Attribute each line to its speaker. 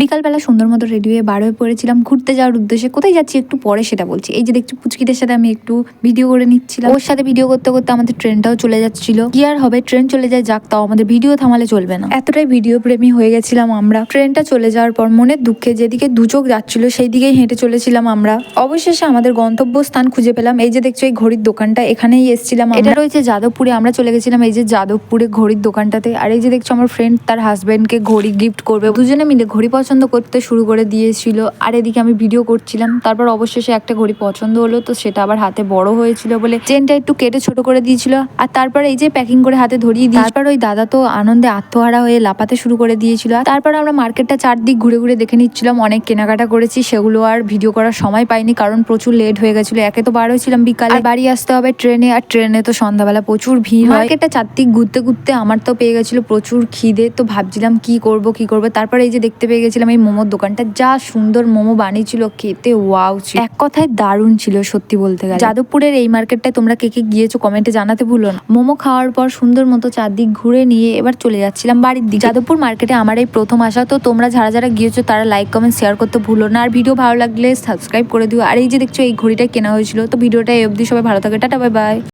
Speaker 1: বিকালবেলা সুন্দর মতো রেডি হয়ে বার হয়ে পড়েছিলাম ঘুরতে যাওয়ার উদ্দেশ্যে। কোথায় যাচ্ছি একটু পরে সেটা বলছি। এই যে দেখছি পুচকিদের সাথে আমি একটু ভিডিও করে নিচ্ছিলাম। ওর সাথে ভিডিও করতে করতে আমাদের ট্রেনটাও চলে যাচ্ছিল। কি আর হবে, ট্রেন চলে যায় যাক, তাও আমাদের ভিডিও থামালে চলবে না। এতটাই ভিডিও প্রেমী হয়ে গেছিলাম আমরা। ট্রেনটা চলে যাওয়ার পর মনের দুঃখে যেদিকে দুচোখ যাচ্ছিল সেই দিকেই হেঁটে চলেছিলাম আমরা। অবশেষে আমাদের গন্তব্যস্থান খুঁজে পেলাম। এই যে দেখছো এই ঘড়ির দোকানটা, এখানেই এসেছিলাম। এটা রয়েছে যাদবপুরে। আমরা চলে গেছিলাম এই যে যাদবপুরে ঘড়ির দোকানটাতে। আর এই যে দেখছো আমার ফ্রেন্ড তার হাজবেন্ডকে ঘড়ি গিফট করবে, দুজনে মিলে ঘড়ি পছন্দ করতে শুরু করে দিয়েছিল। আর এদিকে আমি ভিডিও করছিলাম। তারপর অবশেষে একটা ঘড়ি পছন্দ হলো, তো সেটা আবার হাতে বড় হয়েছিল বলে চেনটা একটু কেটে ছোট করে দিয়েছিল। আর তারপর এই যে প্যাকিং করে হাতে ধরিয়ে দিয়ে তারপর ওই দাদা তো আনন্দে আত্মহারা হয়ে লাপাতে শুরু করে দিয়েছিল। আর তারপর আমরা মার্কেটটা চারদিক ঘুরে ঘুরে দেখে নিচ্ছিলাম। অনেক কেনাকাটা করেছি, সেগুলো আর ভিডিও করার সময় পাইনি কারণ প্রচুর লেট হয়ে গেছিল। একে তো বার হয়েছিলাম বিকালে, বাড়ি আসতে হবে ট্রেনে, আর ট্রেনে তো সন্ধ্যাবেলা প্রচুর ভিড়। মার্কেটটা চারদিক ঘুরতে ঘুরতে আমার তো পেয়ে গেছিল প্রচুর খিদে, তো ভাবছিলাম কি করব। তারপর এই যে দেখতে পেয়ে গেছিলাম এই মোমোর দোকানটা। যা সুন্দর মোমো বানিয়েছিল, খেতে ওয়াও ছিল, এক কথায় দারুণ ছিল সত্যি বলতে গেলে। যাদবপুরের এই মার্কেটটায় তোমরা কে কে গিয়েছো কমেন্টে জানাতে ভুলো না। মোমো খাওয়ার পর সুন্দর মতো চারদিক ঘুরে নিয়ে এবার চলে যাচ্ছিলাম বাড়ির দিকে। যাদবপুর মার্কেটে আমার এই প্রথম আসা, তো তোমরা যারা যারা গিয়েছো তারা লাইক কমেন্ট শেয়ার করতে ভুলো না। আর ভিডিও ভালো লাগলে সাবস্ক্রাইব করে দিও। আর এই যে দেখছো এই ঘড়িটা কেনা হয়েছিল। তো ভিডিওটা এই অবধি, সবাই ভালো থাকে, টাটা বাই বাই।